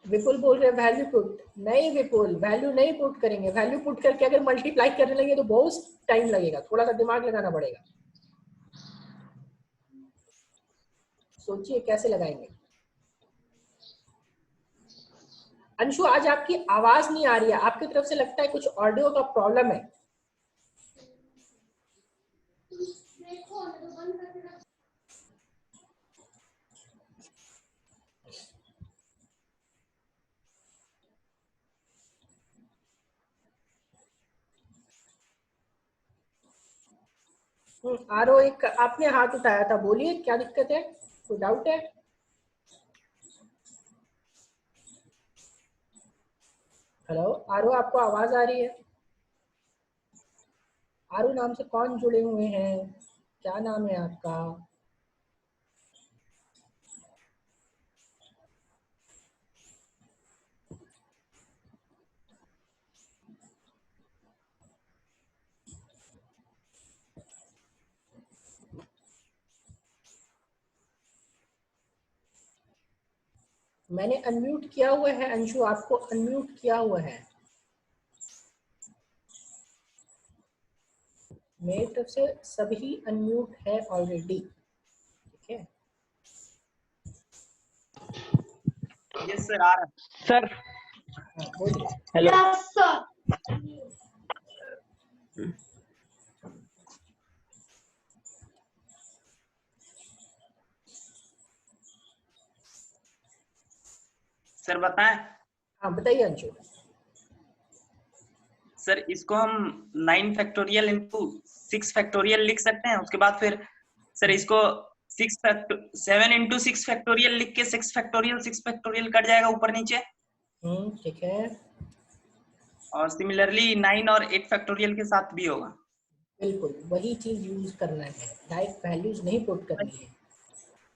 विपुल बोल रहे वैल्यू पुट, नहीं विपुल वैल्यू नहीं पुट करेंगे। वैल्यू पुट करके अगर मल्टीप्लाई करने लगे तो बहुत टाइम लगेगा, थोड़ा सा दिमाग लगाना पड़ेगा। सोचिए कैसे लगाएंगे। अंशु आज आपकी आवाज नहीं आ रही है, आपकी तरफ से लगता है कुछ ऑडियो का प्रॉब्लम है। आरो एक आपने हाथ उठाया था, बोलिए क्या दिक्कत है, कोई डाउट है? हेलो आरो आपको आवाज आ रही है? आरो नाम से कौन जुड़े हुए हैं, क्या नाम है आपका? मैंने अनम्यूट किया हुआ है अंशु, आपको अनम्यूट किया हुआ है मेरी तरफ से, सभी अनम्यूट है ऑलरेडी। ठीक है यस सर आ रहा है सर। हाँ बोलिए। हेलो सर बताएं। हाँ बताइए अंशु। सर इसको हम 9 फैक्टोरियल इंटू 6 फैक्टोरियल लिख सकते हैं, उसके बाद फिर सर इसको 7 इंटू 6 फैक्टोरियल लिख के 6 फैक्टोरियल कट जाएगा ऊपर नीचे। ठीक है और सिमिलरली 9 और 8 फैक्टोरियल के साथ भी होगा। बिल्कुल वही चीज यूज करना है, डायरेक्ट वैल्यूज नहीं पुट करनी है।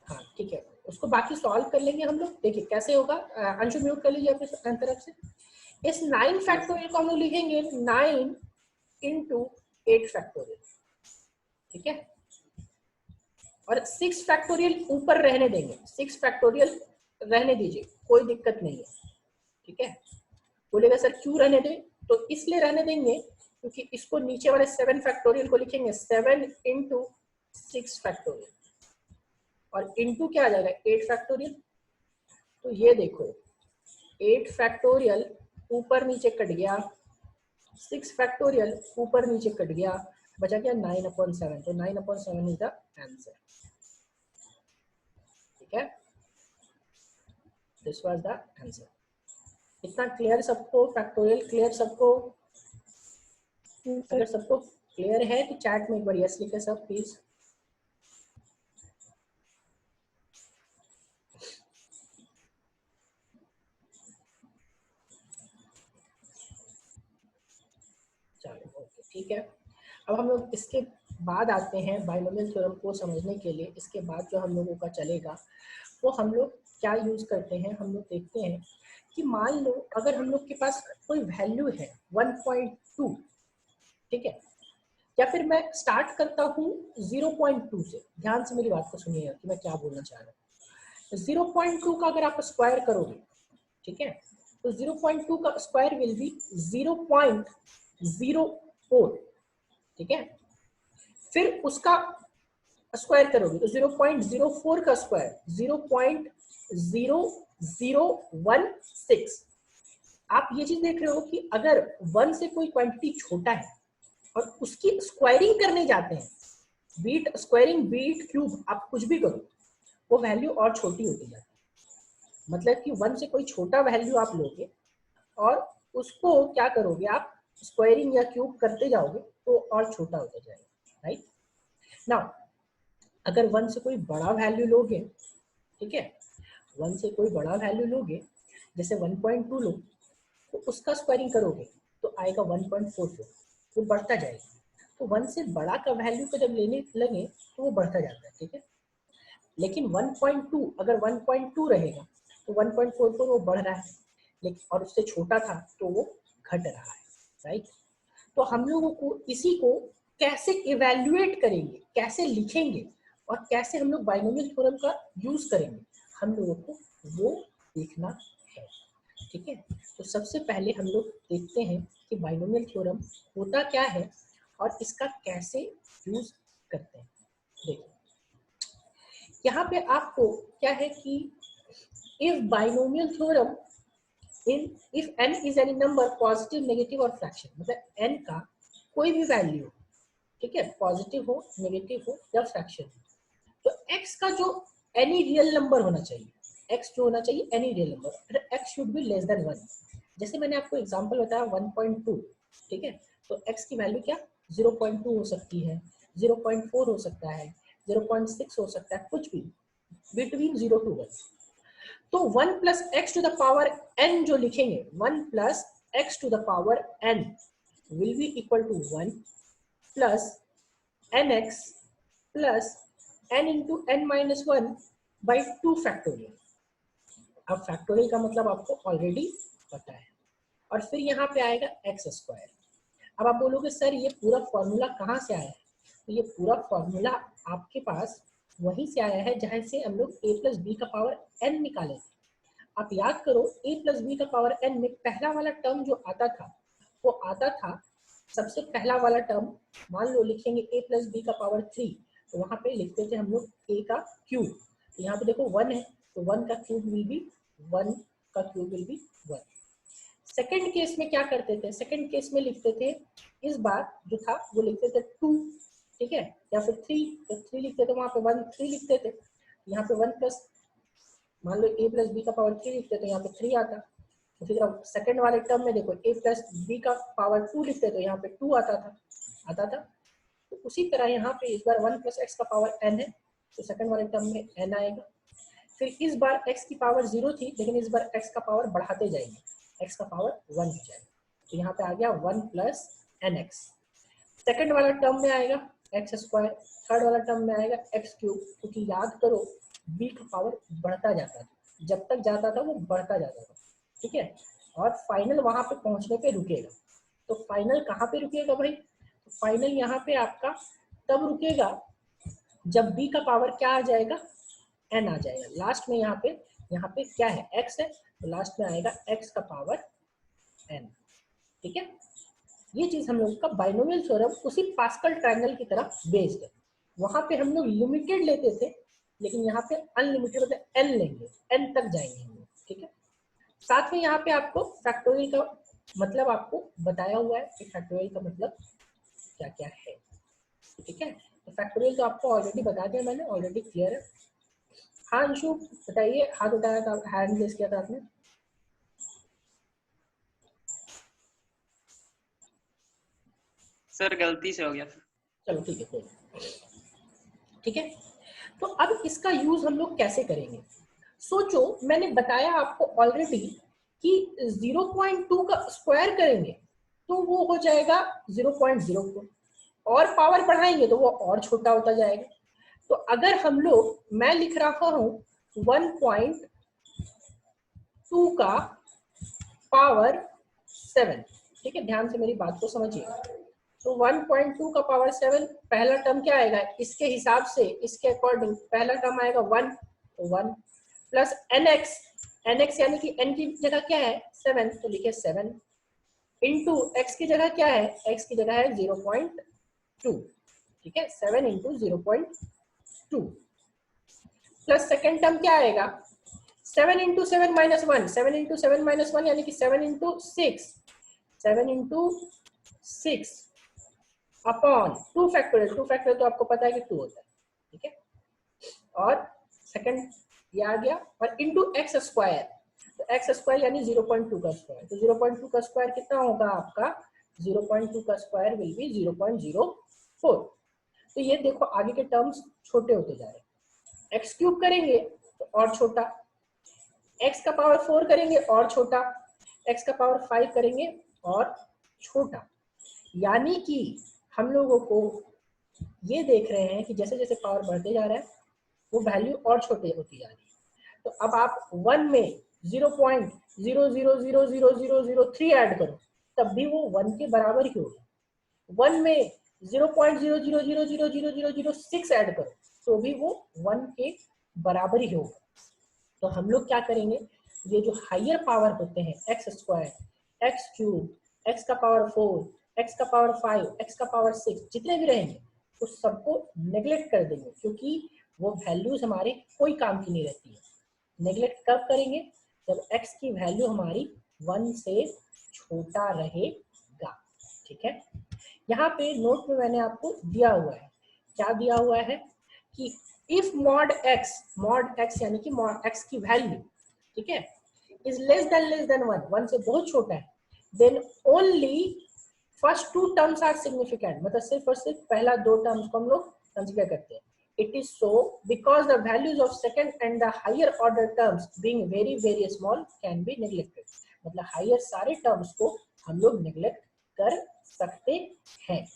हाँ ठीक है उसको बाकी सॉल्व कर लेंगे हम लोग। देखिए कैसे होगा, अंशु म्यूट कर लीजिए अपनी तरफ से। इस 9 फैक्टोरियल को हम लोग लिखेंगे 9 इंटू 8 फैक्टोरियल। ठीक है और 6 फैक्टोरियल ऊपर रहने देंगे, 6 फैक्टोरियल रहने दीजिए, कोई दिक्कत नहीं है, ठीक है। बोलेगा सर क्यों रहने दें, तो इसलिए रहने देंगे क्योंकि इसको नीचे वाले 7 फैक्टोरियल को लिखेंगे 7 इंटू 6 फैक्टोरियल और इंटू क्या आ जाएगा 8 फैक्टोरियल। तो ये देखो 8 फैक्टोरियल ऊपर नीचे कट गया, 6 फैक्टोरियल ऊपर नीचे कट गया, बचा क्या 9/7। तो 9/7 इज द आंसर, ठीक है। This was the answer. इतना क्लियर सबको, फैक्टोरियल क्लियर सबको? अगर सबको क्लियर है तो चैट में एक बार यस लिखे सब प्लीज। चलो ओके ठीक है। अब हम लोग इसके बाद आते हैं बाइनोमियल थ्योरम को समझने के लिए। इसके बाद जो हम लोगों का चलेगा वो हम लोग क्या यूज करते हैं, हम लोग देखते हैं कि मान लो अगर हम लोग के पास कोई वैल्यू है 1.2, ठीक है, या फिर मैं स्टार्ट करता हूँ 0.2 से। ध्यान से मेरी बात को सुनिएगा कि मैं क्या बोलना चाह रहा हूँ। 0.2 का अगर आप स्क्वायर करोगे, ठीक है, तो 0.2 का स्क्वायर विल बी 0.04, ठीक है। फिर उसका स्क्वायर करोगे तो 0.04 का स्क्वायर 0.0016। आप ये चीज देख रहे हो कि अगर 1 से कोई क्वांटिटी छोटा है और उसकी स्क्वायरिंग करने जाते हैं, बीट स्क्वायरिंग, बीट क्यूब, आप कुछ भी करो, वो वैल्यू और छोटी होती जाती है। मतलब कि 1 से कोई छोटा वैल्यू आप लोगे और उसको क्या करोगे आप, स्क्वायरिंग या क्यूब करते जाओगे तो और छोटा होता जाएगा, राइट। नाउ अगर 1 से कोई बड़ा वैल्यू लोगे, ठीक है, 1 से कोई बड़ा वैल्यू लोगे, जैसे 1.2 लो, तो उसका स्क्वायरिंग करोगे तो आएगा 1.44, वो बढ़ता जाएगा। तो 1 से बड़ा का वैल्यू को जब लेने लगे तो वो बढ़ता जाता है, ठीक है। लेकिन 1.2 अगर 1.2 रहेगा तो 1.44 वो बढ़ रहा है, लेकिन और उससे छोटा था तो वो घट रहा है, राइट। तो हम लोगों को इसी को कैसे इवैल्यूएट करेंगे, कैसे लिखेंगे और कैसे हम लोग बाइनोमियल थ्योरम का यूज करेंगे, हम लोगों को वो देखना है, ठीक है। तो सबसे पहले हम लोग देखते हैं कि बाइनोमियल थ्योरम होता क्या है और इसका कैसे यूज करते हैं। देखिए यहाँ पे आपको क्या है कि if binomial theorem if n is any number positive, negative और फ्रैक्शन, मतलब n का कोई भी वैल्यू, ठीक है, पॉजिटिव हो, नेगेटिव हो या फ्रैक्शन, तो x का जो एनी रियल नंबर होना चाहिए, x जो होना चाहिए any real number, x should be less than 1। जैसे मैंने आपको एग्जांपल बताया 1.2, ठीक है, तो x की वैल्यू क्या 0.2 हो सकती है, 0.4 हो सकता है, 0.6 हो सकता है, कुछ भी बिटवीन 0 to 1। तो 1 plus x to the power n जो लिखेंगे, 1 plus x to the power n will be equal to 1 plus nx plus n into n minus 1 by 2 factorial. अब फैक्टोरियल का मतलब आपको ऑलरेडी पता है। और फिर यहाँ पे आएगा एक्स स्क्वायर। अब आप बोलोगे सर ये पूरा फॉर्मूला कहाँ से आया है, तो ये पूरा फॉर्मूला आपके पास वहीं से आया है जहाँ से हम लोग a प्लस बी का पावर n निकाले थे। आप याद करो a प्लस बी का पावर n में पहला वाला टर्म जो आता था वो आता था, सबसे पहला वाला टर्म मान लो लिखेंगे a प्लस बी का पावर 3, तो वहां पे लिखते थे हम लोग a का क्यूब। तो यहाँ पे देखो 1 है तो 1 का क्यूब विल बी 1 का cube will be 1। Second case में क्या करते थे, सेकंड केस में लिखते थे, इस बार जो था वो लिखते थे 2, ठीक है, या फिर 3, तो 3 लिखते थे, वहां पे 1 3 लिखते थे, यहाँ पे 1 प्लस मान लो a प्लस बी का पावर 3 लिखते तो यहाँ पे 3 आता। तो फिर अब सेकंड वाले टर्म में देखो a प्लस बी का पावर 2 लिखते तो यहाँ पे 2 आता था। तो उसी तरह यहाँ पे इस बार 1 प्लस एक्स का पावर n है, तो सेकंड वाले टर्म में n आएगा। फिर इस बार x की पावर 0 थी, लेकिन इस बार x का पावर बढ़ाते जाएंगे, x का पावर 1 हो जाएगा, तो यहाँ पे आ गया 1 प्लस nx। सेकंड वाला टर्म में आएगा एक्स स्क्वायर, थर्ड वाला टर्म में आएगा एक्स क्यूब, क्योंकि याद करो b का पावर बढ़ता जाता था, जब तक जाता था वो बढ़ता जाता था, ठीक है। और फाइनल वहां पे पहुंचने पे रुकेगा। तो फाइनल कहाँ पे रुकेगा भाई, तो फाइनल यहाँ पे आपका तब रुकेगा जब b का पावर क्या आ जाएगा, n आ जाएगा। लास्ट में यहाँ पे क्या है, x है, तो लास्ट में आएगा x का पावर n। ठीक है, ये चीज हम लोग का बाइनोमियल थ्योरम उसी पास्कल ट्रायंगल की तरह बेस्ड है। वहां पे हम लोग लिमिटेड लेते थे, लेकिन यहाँ पे अनलिमिटेड मतलब n लेंगे, n तक जाएंगे हम लोग। ठीक है, साथ में यहाँ पे आपको फैक्टोरियल का मतलब आपको बताया हुआ है कि फैक्टोरियल का मतलब क्या क्या है। ठीक है, तो फैक्टोरियल तो आपको ऑलरेडी बता दिया मैंने, ऑलरेडी क्लियर है। हाँ अंशु बताइए, हाथ उठाया था, हैंड रेज किया था आपने। सर गलती से हो गया था। चलो ठीक है, कोई ठीक है। तो अब इसका यूज हम लोग कैसे करेंगे, सोचो मैंने बताया आपको ऑलरेडी कि 0.2 का स्क्वायर करेंगे तो वो हो जाएगा 0.04, और पावर बढ़ाएंगे तो वो और छोटा होता जाएगा। तो अगर हम लोग, मैं लिख रहा हूं 1.2 का पावर 7, ठीक है, ध्यान से मेरी बात को समझिएगा। तो 1.2 का पावर 7, पहला टर्म क्या आएगा, इसके हिसाब से, इसके अकॉर्डिंग पहला टर्म आएगा 1, तो 1 प्लस nx, nx यानी कि n की जगह क्या है 7, तो लिखे 7 इंटू x की जगह क्या है, x की जगह है 0.2। ठीक है, 7 इंटू 0.2 प्लस सेकेंड टर्म क्या आएगा, 7 इंटू 7 माइनस 1, 7 इंटू 7 माइनस 1 यानी कि 7 into 6, 7 into 6 upon 2 factorial, 2 factorial तो आपको पता है कि 2 होता है। ठीक है, और सेकंड ये आ गया, और इंटू एक्स स्क्वायर, तो एक्स स्क्वायर यानी 0.2 का स्क्वायर, तो 0.2 का स्क्वायर कितना होगा आपका, 0.2 का स्क्वायर विल बी 0.04। तो ये देखो आगे के टर्म्स छोटे होते जा रहे हैं। एक्स क्यूब करेंगे तो और छोटा, एक्स का पावर 4 करेंगे और छोटा, एक्स का पावर 5 करेंगे और छोटा। यानी कि हम लोगों को ये देख रहे हैं कि जैसे जैसे पावर बढ़ते जा रहा है वो वैल्यू और छोटे होती जा रही है। तो अब आप 1 में 0.00000003 ऐड करो तब भी वो 1 के बराबर ही होगा। 1 में 0.00000006 ऐड करो तो भी वो 1 के बराबर ही होगा। तो हम लोग क्या करेंगे, ये जो हायर पावर होते हैं x square, x cube, x का पावर 4, एक्स का पावर 5, एक्स का पावर 6, जितने भी रहेंगे उस सबको नेग्लेक्ट कर देंगे, क्योंकि वो वैल्यूज हमारे कोई काम की नहीं रहती है। नेग्लेक्ट कब करेंगे, जब x की वैल्यू हमारी 1 से छोटा रहेगा। ठीक है, यहाँ पे नोट में मैंने आपको दिया हुआ है, क्या दिया हुआ है कि इफ मॉड x यानी कि मॉड x की वैल्यू, ठीक है, इज लेस देन 1 से बहुत छोटा है, then only first 2 terms are significant, मतलब सिर्फ और सिर्फ पहला 2 टर्म्स को हम लोग कंसीडर करते हैं। It is so because the values of second and the higher order terms being very very small can be neglected। मतलब हायर सारे टर्म्स को हम लोग नेग्लेक्ट कर सकते हैं।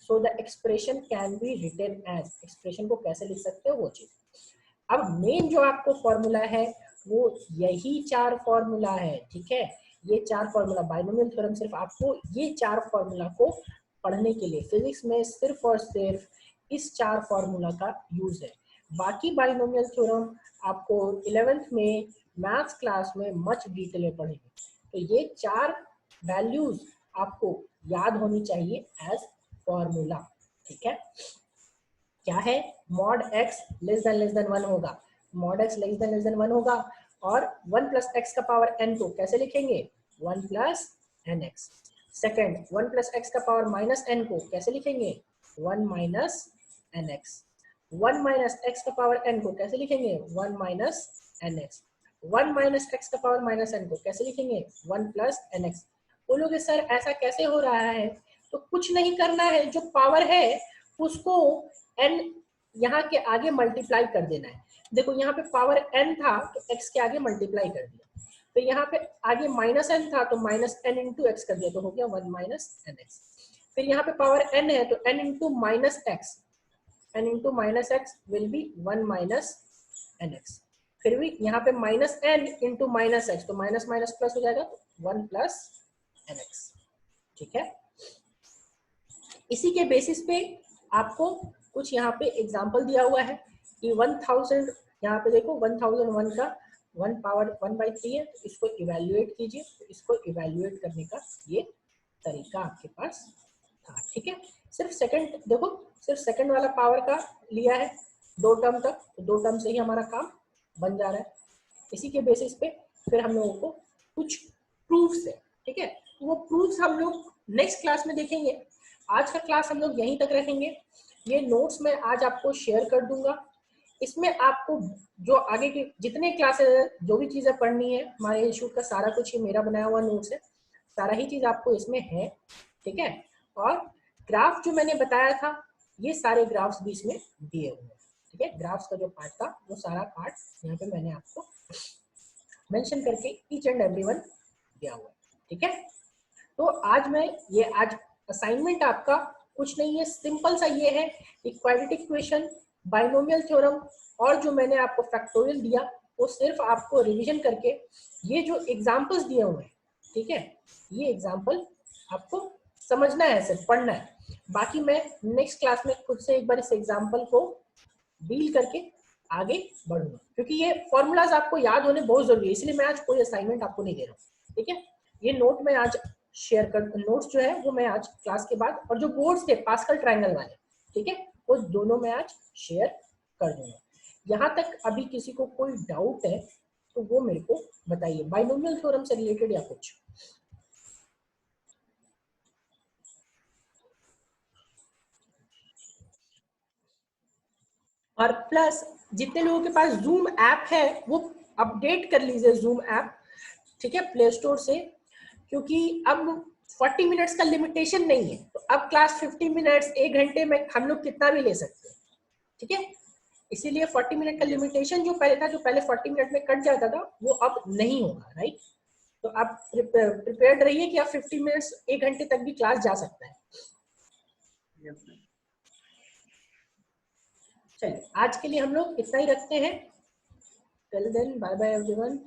So the expression can be written as, expression को कैसे लिख सकते हो वो चीज। अब मेन जो आपको फॉर्मूला है वो यही 4 फॉर्मूला है। ठीक है, ये 4 फॉर्मूला, बाइनोमियल थ्योरम सिर्फ आपको ये 4 फॉर्मूला को पढ़ने के लिए, फिजिक्स में सिर्फ और सिर्फ इस 4 फॉर्मूला का यूज है। बाकी बाइनोमियल थ्योरम आपको 11th में मैथ्स क्लास में मच डिटेल में पढ़ेंगे। तो ये 4 वैल्यूज आपको याद होनी चाहिए एज फॉर्मूला। ठीक है, क्या है, मॉड x लेस देन 1 होगा, मॉड x लेस देन 1 होगा, और 1 प्लस एक्स का पावर n को कैसे लिखेंगे, 1 plus nx। Second, 1 plus x का पावर माइनस n को कैसे लिखेंगे, 1 माइनस nx। 1 माइनस एक्स का पावर n को कैसे लिखेंगे, 1 माइनस nx। 1 माइनस एक्स का पावर माइनस n को कैसे लिखेंगे, 1 प्लस nx। बोलोगे सर ऐसा कैसे हो रहा है, तो कुछ नहीं करना है, जो पावर है उसको n यहाँ के आगे मल्टीप्लाई कर देना है। देखो यहाँ पे पावर n था तो x के आगे मल्टीप्लाई कर दिया, तो यहाँ पे आगे माइनस n था तो माइनस n इंटू एक्स कर दिया, तो हो गया 1 माइनस nx। फिर यहाँ पे पावर n है तो n into minus x, n into minus x will be 1 minus nx। फिर भी यहाँ पे minus n into minus x, तो माइनस माइनस प्लस हो जाएगा, तो 1 प्लस nx। ठीक है, इसी के बेसिस पे आपको कुछ यहाँ पे एग्जाम्पल दिया हुआ है कि 1000, यहाँ पे देखो 1001 का 1 पावर 1/3 है, तो इसको इवेल्युएट कीजिए। तो इसको इवेल्युएट करने का ये तरीका आपके पास था, ठीक है। सिर्फ सेकंड देखो, सिर्फ सेकंड वाला पावर का लिया है 2 टर्म तक, तो 2 टर्म से ही हमारा काम बन जा रहा है। इसी के बेसिस पे फिर हम लोगों को कुछ प्रूफ्स है, ठीक है। तो वो प्रूफ्स हम लोग नेक्स्ट क्लास में देखेंगे। आज का क्लास हम लोग यहीं तक रखेंगे। ये नोट्स मैं आज आपको शेयर कर दूंगा। इसमें आपको जो आगे के जितने क्लासेस, जो भी चीजें पढ़नी है, हमारे इंस्टीट्यूट का सारा कुछ ही मेरा बनाया हुआ नोट्स है, सारा ही चीज आपको इसमें है, ठीक है। और ग्राफ जो मैंने बताया था, ये सारे ग्राफ्स भी इसमें दिए हुए हैं, ठीक है। ग्राफ्स का जो पार्ट था वो सारा पार्ट यहाँ पे मैंने आपको मेंशन करके ईच एंड एवरीवन दिया हुआ है, ठीक है। तो आज मैं ये आज असाइनमेंट आपका कुछ नहीं है, सिंपल सा ये है कि क्वाड्रेटिक इक्वेशन, बाइनोमियल थ्योरम और जो मैंने आपको फैक्टोरियल दिया, वो सिर्फ आपको रिवीजन करके ये जो एग्जांपल्स दिए हुए हैं, ठीक है, ये एग्जांपल आपको समझना है, सिर्फ पढ़ना है। बाकी मैं नेक्स्ट क्लास में खुद से एक बार इस एग्जांपल को डील करके आगे बढ़ूंगा, क्योंकि ये फॉर्मूलाज आपको याद होने बहुत जरूरी है, इसलिए मैं आज कोई असाइनमेंट आपको नहीं दे रहा हूँ, ठीक है। ये नोट मैं आज शेयर कर, नोट्स जो है वो मैं आज क्लास के बाद, और जो बोर्ड्स थे पास्कल ट्रायंगल वाले, ठीक है, वो दोनों मैं आज शेयर कर दूंगा। यहाँ तक अभी किसी को कोई डाउट है तो वो मेरे को बताइए, बाइनोमियल थ्योरम से रिलेटेड या कुछ। और प्लस जितने लोगों के पास जूम ऐप है वो अपडेट कर लीजिए जूम ऐप, ठीक है, प्ले स्टोर से, क्योंकि अब 40 मिनट्स का लिमिटेशन नहीं है, तो अब क्लास 50 मिनट्स, 1 घंटे में हम लोग कितना भी ले सकते हैं, ठीक है। इसीलिए 40 मिनट का लिमिटेशन जो पहले था, जो पहले 40 मिनट में कट जाता था, वो अब नहीं होगा, राइट। तो आप प्रिपेयर्ड रहिए कि आप 50 मिनट्स 1 घंटे तक भी क्लास जा सकता है। चलिए आज के लिए हम लोग इतना ही रखते हैं। Till then bye bye everyone.